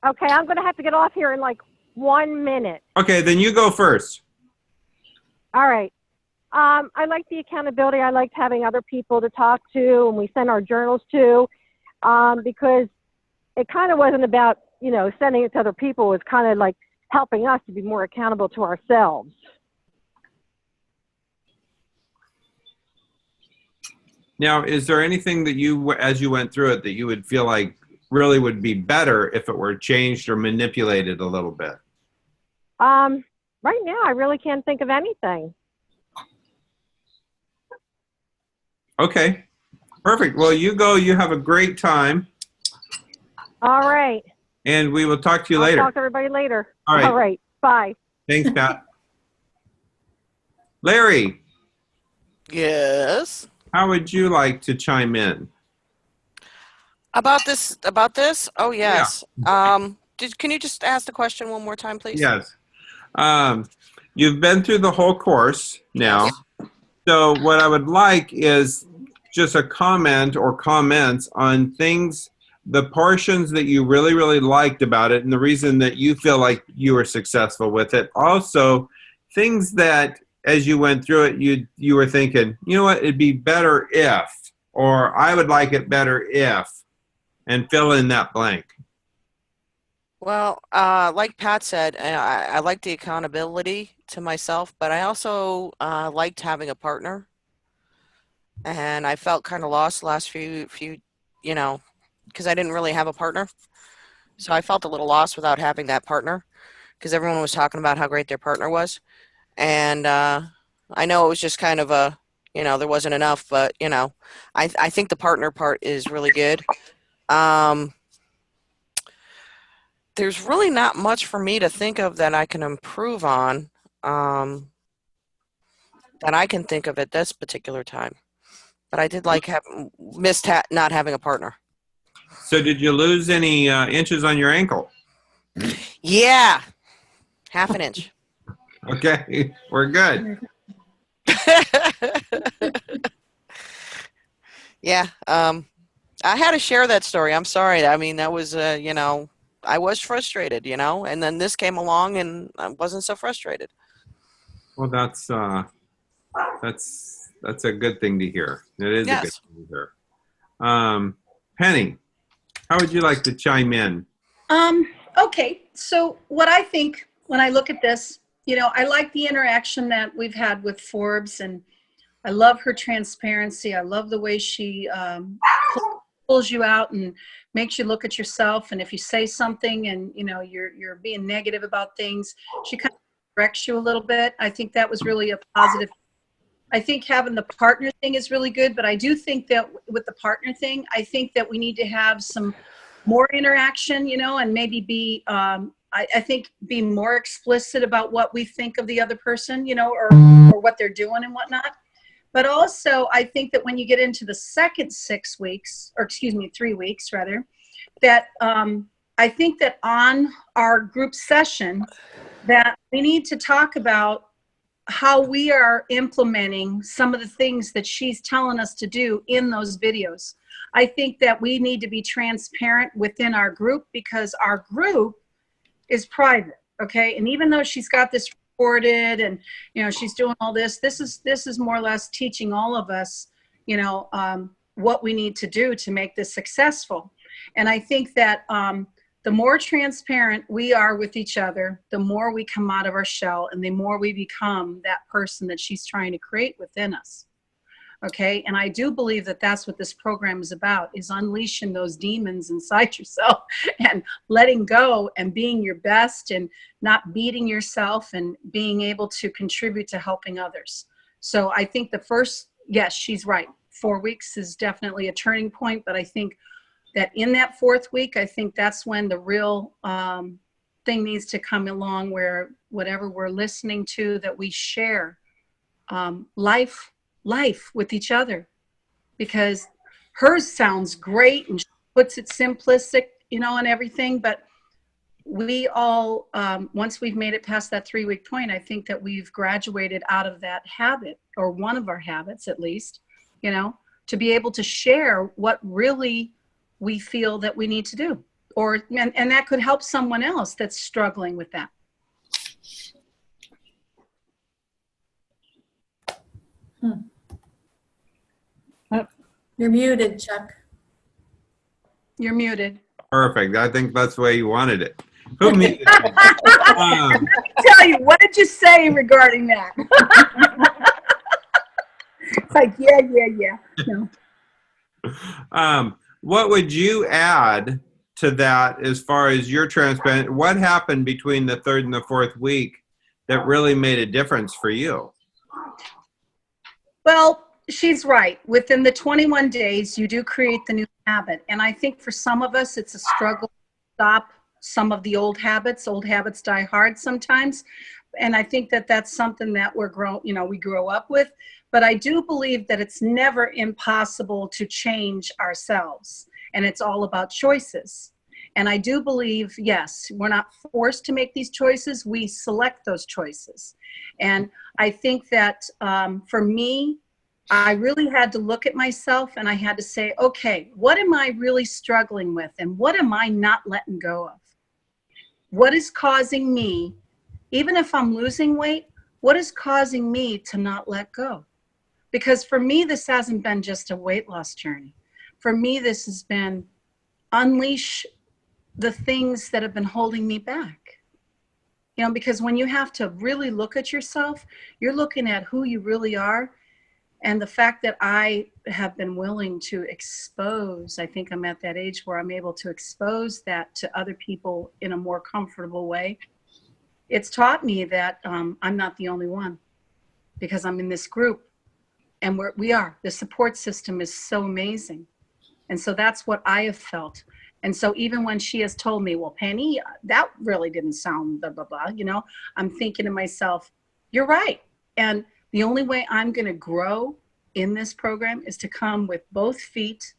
Okay, I'm going to have to get off here in like 1 minute. Okay, then you go first. All right. I like the accountability. I liked having other people to talk to, and we send our journals to, because it kind of wasn't about, sending it to other people. It was kind of like helping us to be more accountable to ourselves. Now, is there anything that you, as you went through it, that you would feel like really would be better if it were changed or manipulated a little bit? Right now, I really can't think of anything. Okay, perfect. Well, you go. You have a great time. All right. And we will talk to you later. I'll talk to everybody later. All right. All right. Bye. Thanks, Pat. Larry. Yes. How would you like to chime in? About this? Oh, yes. Yeah. Can you just ask the question one more time, please? Yes. You've been through the whole course now. Yes. So what I would like is just a comment or comments on things, the portions that you really, really liked about it and the reason that you feel like you were successful with it. Also, things that as you went through it, you were thinking, you know what, it'd be better if, or I would like it better if, and fill in that blank. Well, like Pat said, I like the accountability to myself, but I also liked having a partner. And I felt kind of lost the last few, because I didn't really have a partner. So I felt a little lost without having that partner, because everyone was talking about how great their partner was. And I know it was just kind of a, there wasn't enough, but, I think the partner part is really good. There's really not much for me to think of that I can improve on, that I can think of at this particular time. But I did like missed not having a partner. So did you lose any inches on your ankle? Yeah, half an inch. Okay, we're good. Yeah, I had to share that story. I'm sorry. I mean, that was, I was frustrated, and then this came along and I wasn't so frustrated. Well, that's a good thing to hear. It is a good thing to hear. Penny, how would you like to chime in? Okay, so what I think when I look at this, I like the interaction that we've had with Forbes, and I love her transparency. I love the way she pulls you out and makes you look at yourself. And if you say something and you're being negative about things, she kind of corrects you a little bit. I think that was really a positive. I think having the partner thing is really good, but I do think that with the partner thing, I think that we need to have some more interaction, and maybe be, I think being more explicit about what we think of the other person, or what they're doing and whatnot. But also, I think that when you get into the second 6 weeks, or excuse me, 3 weeks rather, that I think that on our group session, that we need to talk about how we are implementing some of the things that she's telling us to do in those videos. I think that we need to be transparent within our group, because our group is private, okay? And even though she's got this recorded and, she's doing all this, this is more or less teaching all of us, what we need to do to make this successful. And I think that the more transparent we are with each other, the more we come out of our shell and the more we become that person that she's trying to create within us. Okay, and I do believe that that's what this program is about, is unleashing those demons inside yourself and letting go and being your best and not beating yourself and being able to contribute to helping others. So I think the first, yes, she's right. 4 weeks is definitely a turning point, but I think that in that 4th week, I think that's when the real thing needs to come along, where whatever we're listening to, that we share life with each other, because hers sounds great and she puts it simplistic, and everything, but we all, once we've made it past that 3-week point, I think that we've graduated out of that habit, or one of our habits at least, to be able to share what really we feel that we need to do. and that could help someone else that's struggling with that. Oh, you're muted, Chuck. You're muted. Perfect. I think that's the way you wanted it. Who muted me? Tell you, what did you say regarding that? It's like, yeah. No. What would you add to that as far as your transparent? What happened between the third and the fourth week that really made a difference for you? Well, she's right. Within the 21 days, you do create the new habit. And I think for some of us, it's a struggle to stop some of the old habits. Old habits die hard sometimes. And I think that that's something that we grow up with. But I do believe that it's never impossible to change ourselves. And it's all about choices. And I do believe, yes, we're not forced to make these choices. We select those choices. And I think that for me, I really had to look at myself and I had to say, okay, what am I really struggling with? And what am I not letting go of? What is causing me, even if I'm losing weight, what is causing me to not let go? Because for me, this hasn't been just a weight loss journey. For me, this has been unleash the things that have been holding me back. You know, because when you have to really look at yourself, you're looking at who you really are. And the fact that I have been willing to expose, I think I'm at that age where I'm able to expose that to other people in a more comfortable way. It's taught me that I'm not the only one, because I'm in this group and we are. The support system is so amazing. And so that's what I have felt. And so even when she has told me, well, Penny, that really didn't sound blah, blah, blah, you know, I'm thinking to myself, you're right. And the only way I'm going to grow in this program is to come with both feet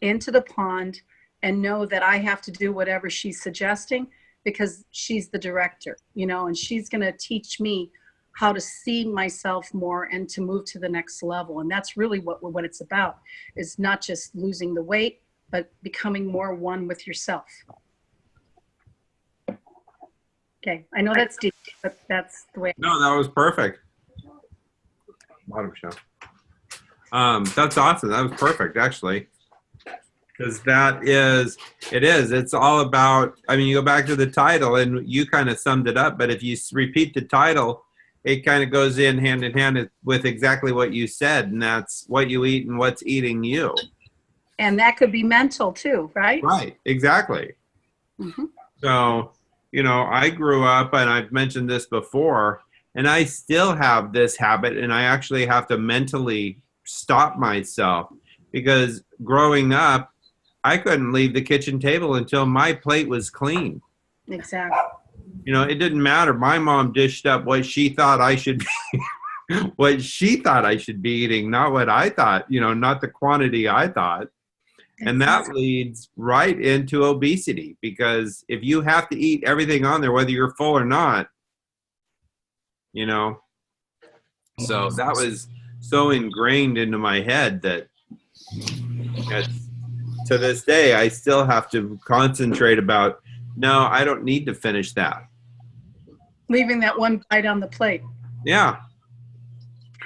into the pond and know that I have to do whatever she's suggesting, because she's the director, you know, and she's going to teach me how to see myself more and to move to the next level. And that's really what it's about, is not just losing the weight, but becoming more one with yourself. Okay, I know that's deep, but that's the way. No, that was perfect. Bottom shelf. That's awesome. That was perfect, actually. Because it's all about, I mean, you go back to the title and you kind of summed it up, but if you repeat the title, it kind of goes in hand with exactly what you said, and that's what you eat and what's eating you. And that could be mental too, right? Right, exactly. Mm-hmm. So, you know, I grew up, and I've mentioned this before, and I still have this habit, and I actually have to mentally stop myself, because growing up, I couldn't leave the kitchen table until my plate was clean. Exactly. You know, it didn't matter. My mom dished up what she thought I should be, what she thought I should be eating, not what I thought, you know, not the quantity I thought. And that leads right into obesity, because if you have to eat everything on there, whether you're full or not, you know, so that was so ingrained into my head that to this day, I still have to concentrate about, no, I don't need to finish that. Leaving that one bite on the plate. Yeah.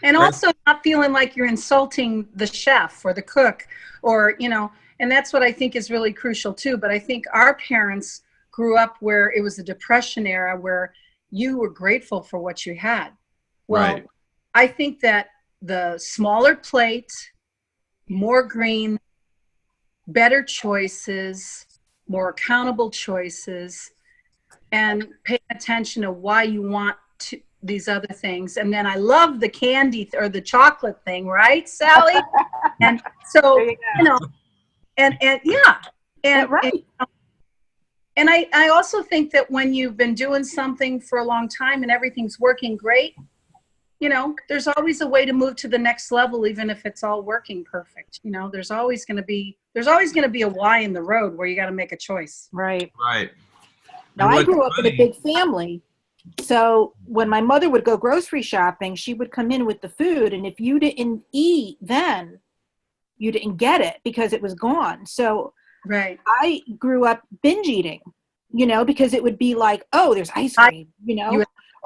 And also not feeling like you're insulting the chef or the cook, or, you know, and that's what I think is really crucial too. But I think our parents grew up where it was a Depression era where you were grateful for what you had. Well, right. I think that the smaller plate, more green, better choices, more accountable choices, and paying attention to why you want to, these other things. And then I love the candy or the chocolate thing, right, Sally? And so, you know, and yeah. And, right. and I also think that when you've been doing something for a long time and everything's working great, you know, there's always a way to move to the next level, even if it's all working perfect. You know, there's always going to be a Y in the road where you got to make a choice. Right. Right. Now, I grew up in a big family. So when my mother would go grocery shopping, she would come in with the food. And if you didn't eat then, you didn't get it because it was gone. So Right. I grew up binge eating, because it would be like, oh, there's ice cream,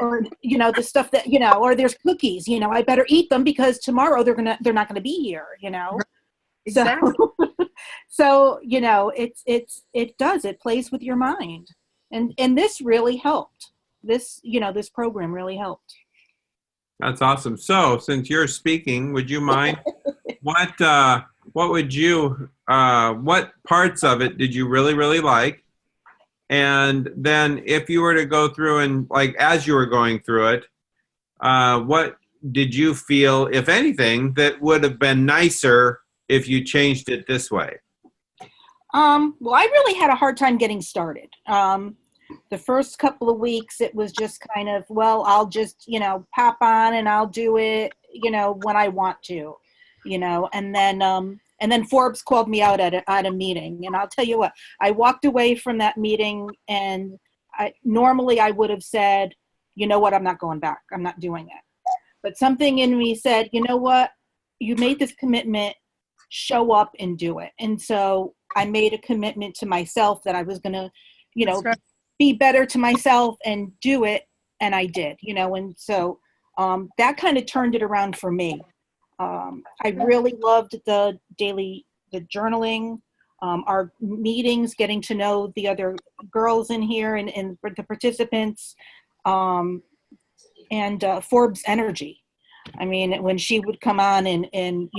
or, the stuff that, or there's cookies, I better eat them because tomorrow they're not gonna be here, Right. Exactly. So, it plays with your mind. And this really helped. This program really helped. That's awesome. So, since you're speaking, would you mind what what parts of it did you really, really like? And then if you were to go through and like, as you were going through it, what did you feel, if anything, that would have been nicer if you changed it this way? Well, I really had a hard time getting started. The first couple of weeks, it was just kind of, well, I'll just, pop on and I'll do it, when I want to, and then Forbes called me out at a meeting. And I'll tell you what, I walked away from that meeting, and normally I would have said, you know what, I'm not going back. I'm not doing it. But something in me said, you know what, you made this commitment, show up and do it. And so I made a commitment to myself that I was going to, Right. be better to myself and do it. And I did, and so that kind of turned it around for me. I really loved the journaling, our meetings, getting to know the other girls in here and the participants, and Forbes energy. I mean, when she would come on and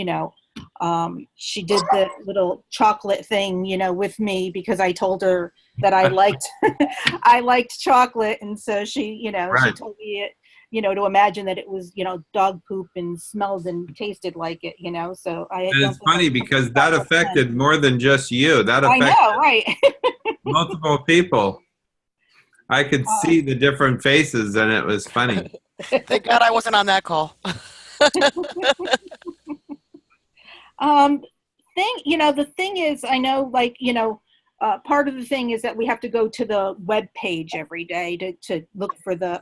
she did the little chocolate thing, with me because I told her that I liked, I liked chocolate. And so she, Right. she told me it, to imagine that it was, dog poop and smelled and tasted like it, so I And it's funny because that affected more than just you. That affected I know, right. multiple people. I could see the different faces, and it was funny. Thank God I wasn't on that call. The thing is, I know, like, part of the thing is that we have to go to the web page every day to look for the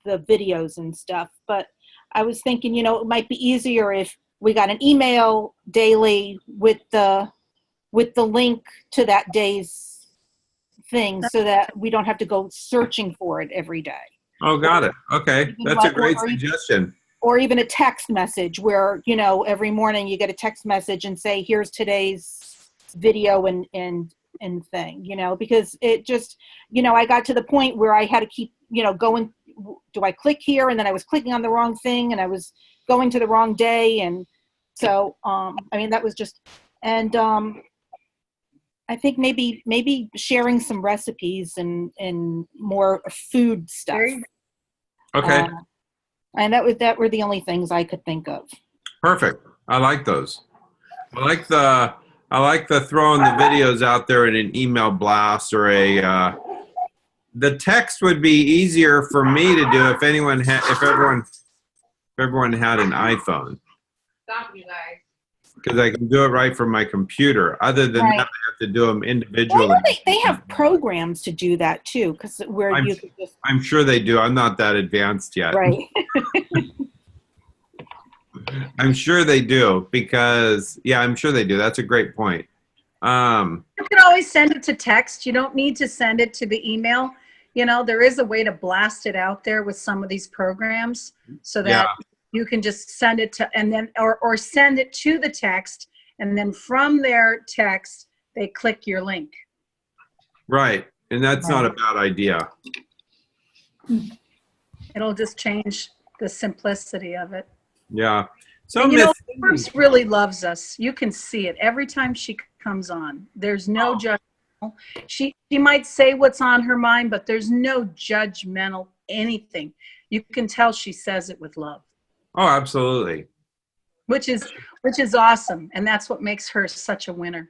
videos and stuff. But I was thinking, it might be easier if we got an email daily with the link to that day's thing, so that we don't have to go searching for it every day. Oh, got it. Okay. That's a great suggestion. Or even a text message where, every morning you get a text message and say, here's today's video and thing, because it just, I got to the point where I had to keep, going, do I click here? And then I was clicking on the wrong thing and I was going to the wrong day. And so, that was just, and I think maybe sharing some recipes and more food stuff. Okay. And that were the only things I could think of. Perfect. I like those. I like the throwing the videos out there in an email blast or the text would be easier for me to do if everyone had an iPhone. Stop, you guys. Because I can do it right from my computer. Other than that, I have to do them individually. Well, they have programs to do that too, because you could just. I'm sure they do. I'm not that advanced yet. Right. I'm sure they do because, I'm sure they do. That's a great point. You can always send it to text. You don't need to send it to the email. There is a way to blast it out there with some of these programs so that you can just send it to, and then, or send it to the text, and then from their text, they click your link. Right. And that's not a bad idea. It'll just change the simplicity of it. Yeah. So And, Forbes really loves us. You can see it every time she comes on. There's no judgmental. She might say what's on her mind, but there's no judgmental anything. You can tell she says it with love. Oh, absolutely. Which is awesome, and that's what makes her such a winner.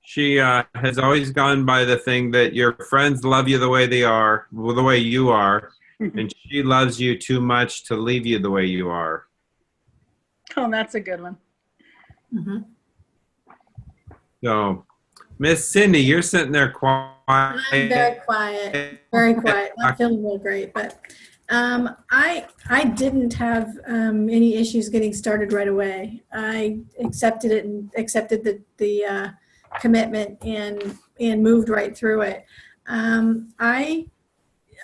She has always gone by the thing that your friends love you the way they are, well, the way you are, and she loves you too much to leave you the way you are. Oh, that's a good one. Mm-hmm. So, Miss Cindy, you're sitting there quiet. I'm very quiet, very quiet. Not feeling real great, but I didn't have any issues getting started right away. I accepted it and accepted the commitment and moved right through it. I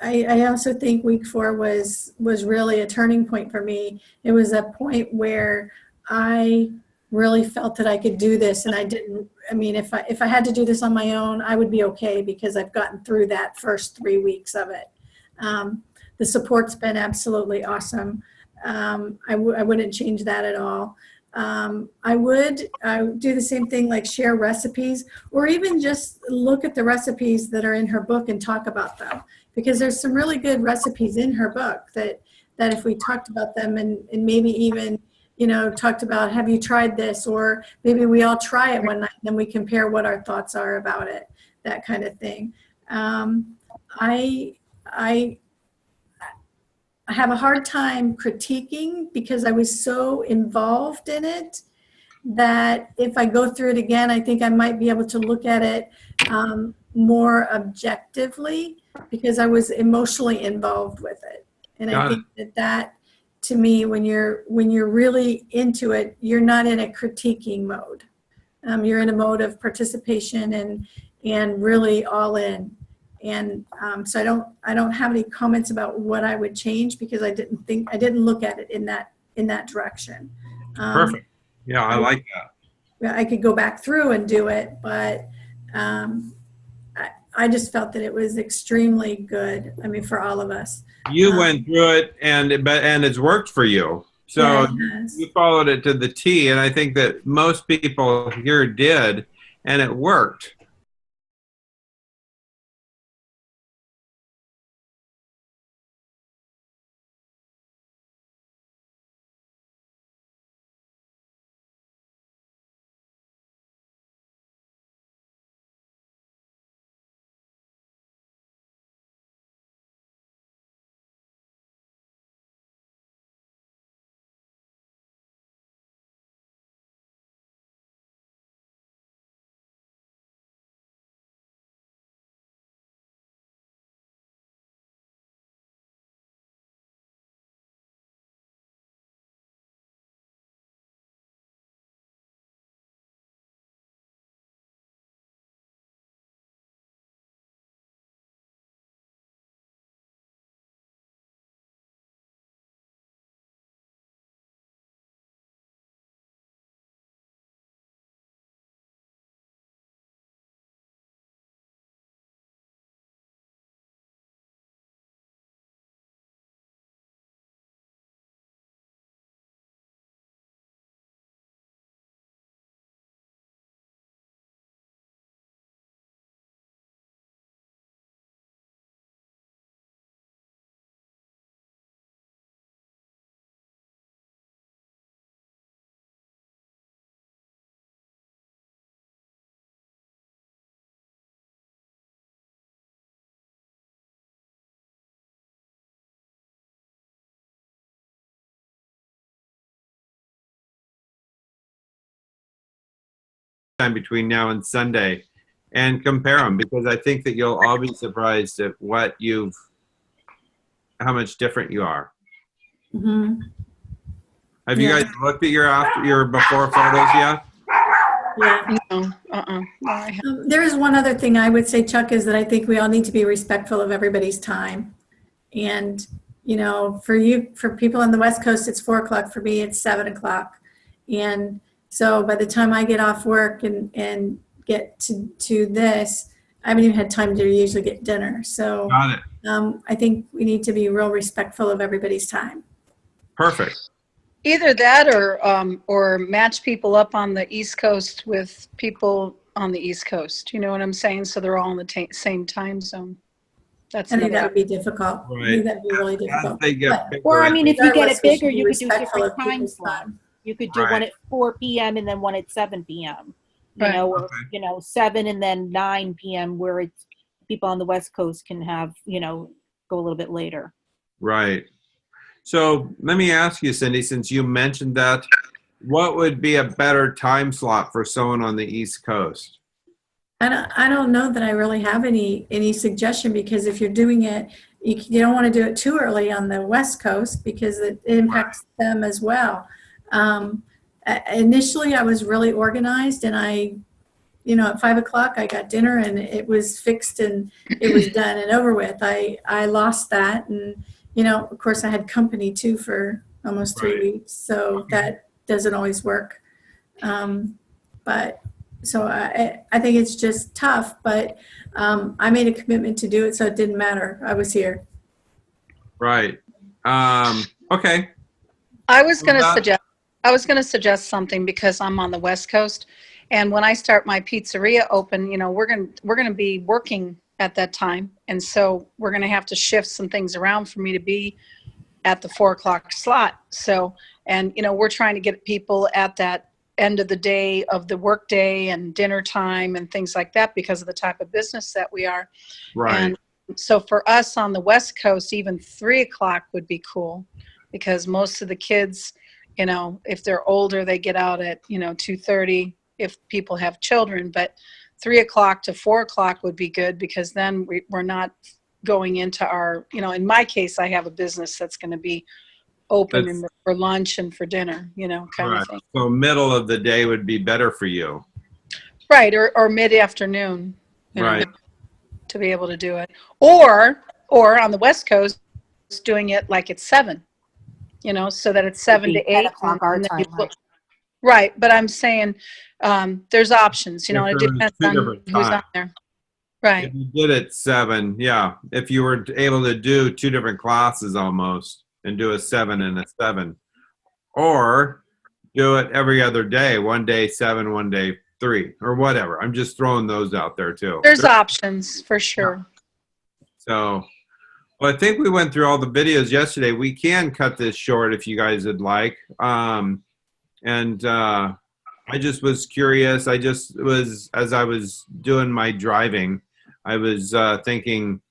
also think week 4 was really a turning point for me. It was a point where I really felt that I could do this, and I didn't. I mean, if I had to do this on my own, I would be okay because I've gotten through that first 3 weeks of it. The support's been absolutely awesome. I wouldn't change that at all. I would do the same thing, like share recipes, or even just look at the recipes that are in her book and talk about them, because there's some really good recipes in her book that if we talked about them and maybe even, you know, talked about, have you tried this, or maybe we all try it one night and then we compare what our thoughts are about it, that kind of thing. I have a hard time critiquing because I was so involved in it that if I go through it again, I think I might be able to look at it more objectively because I was emotionally involved with it. And I think that to me, when you're really into it, you're not in a critiquing mode. You're in a mode of participation and really all in. And so I don't have any comments about what I would change because I didn't look at it in that direction. Perfect. Yeah, I like that. I could go back through and do it, but I just felt that it was extremely good. I mean, for all of us. You went through it, and it's worked for you. So yeah, you followed it to the T, and I think that most people here did, and it worked. Time between now and Sunday and compare them, because I think that you'll all be surprised at how much different you are. Mm-hmm. Have you guys looked at your before photos yet? Yeah. No, no, I haven't. There is one other thing I would say, Chuck, is that I think we all need to be respectful of everybody's time. And, you know, for people on the West Coast, it's 4 o'clock. For me, it's 7 o'clock. And so by the time I get off work and get to this, I haven't even had time to usually get dinner. So Got it. I think we need to be real respectful of everybody's time. Perfect. Either that or match people up on the East Coast with people on the East Coast. You know what I'm saying? So they're all in the same time zone. That's I think that another. would be difficult. I Right. think that'd be really As difficult. they get But- bigger, Or, I mean, if you get Regardless, it we bigger, should be you could do respectful different of time people's slots. time. You could do one Right. at 4 p.m. and then one at 7 p.m. You Right. know, or, Okay. you know, 7 and then 9 p.m. where it's people on the West Coast can have, you know, go a little bit later. Right. So let me ask you, Cindy, since you mentioned that, what would be a better time slot for someone on the East Coast? I don't know that I really have any suggestion, because if you're doing it, you don't want to do it too early on the West Coast because it impacts them as well. Initially, I was really organized, and at 5 o'clock, I got dinner, and it was fixed, and it was done and over with. I lost that, and of course, I had company too for almost 3 weeks, so that doesn't always work. But so I think it's just tough, but I made a commitment to do it, so it didn't matter. I was here. Right. Okay. I was going to suggest something because I'm on the West Coast, and when I start my pizzeria open, we're going to be working at that time, and so we're going to have to shift some things around for me to be at the 4 o'clock slot. So, and we're trying to get people at that end of the day of the work day and dinner time and things like that because of the type of business that we are. Right. And so for us on the West Coast, even 3 o'clock would be cool because most of the kids, if they're older, they get out at 2:30 if people have children, but 3 o'clock to 4 o'clock would be good because then we're not going into our, in my case, I have a business that's going to be open for lunch and for dinner, kind of thing. So middle of the day would be better for you. Right. Or mid-afternoon, Right. to be able to do it. Or on the West Coast, doing it like at 7, so that it's 7 to 8. 10 o'clock our time, right? Right. But I'm saying there's options, and it If there was depends two on different who's on times. there. Right. If you did it 7, yeah. If you were able to do 2 different classes almost and do a 7 and a 7. Or do it every other day, one day 7, one day 3, or whatever. I'm just throwing those out there too. There's options for sure. So, well, I think we went through all the videos yesterday. We can cut this short if you guys would like. I just was curious. As I was doing my driving, I was thinking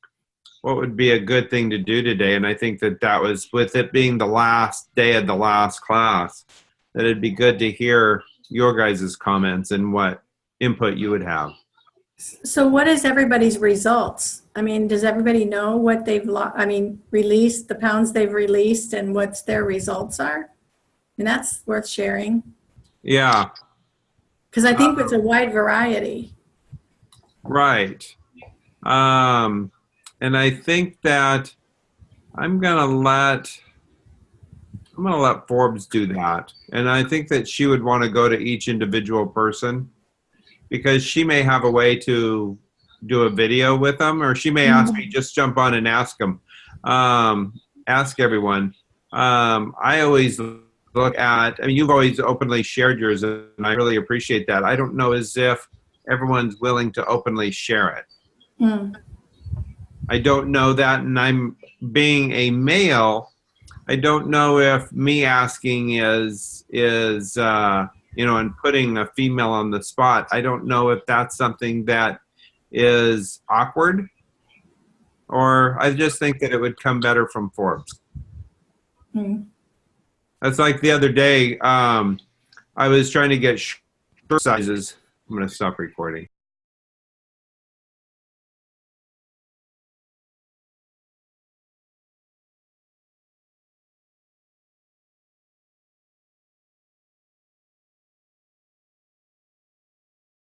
what would be a good thing to do today. And I think that was, with it being the last day of the last class, that it'd be good to hear your guys' comments and what input you would have. So what is everybody's results? I mean, does everybody know what they've released, the pounds they've released, and what's their results are? And that's worth sharing. Yeah. Because I think it's a wide variety. Right. And I think that I'm gonna let Forbes do that. And I think that she would want to go to each individual person because she may have a way to do a video with them, or she may ask me, just jump on and ask them. Ask everyone. I always look at, you've always openly shared yours, and I really appreciate that. I don't know as if everyone's willing to openly share it. I don't know that, and I'm being a male, I don't know if me asking is and putting a female on the spot, I don't know if that's something that is awkward, or I just think that it would come better from Forbes. That's like the other day, I was trying to get shirt sizes. I'm going to stop recording.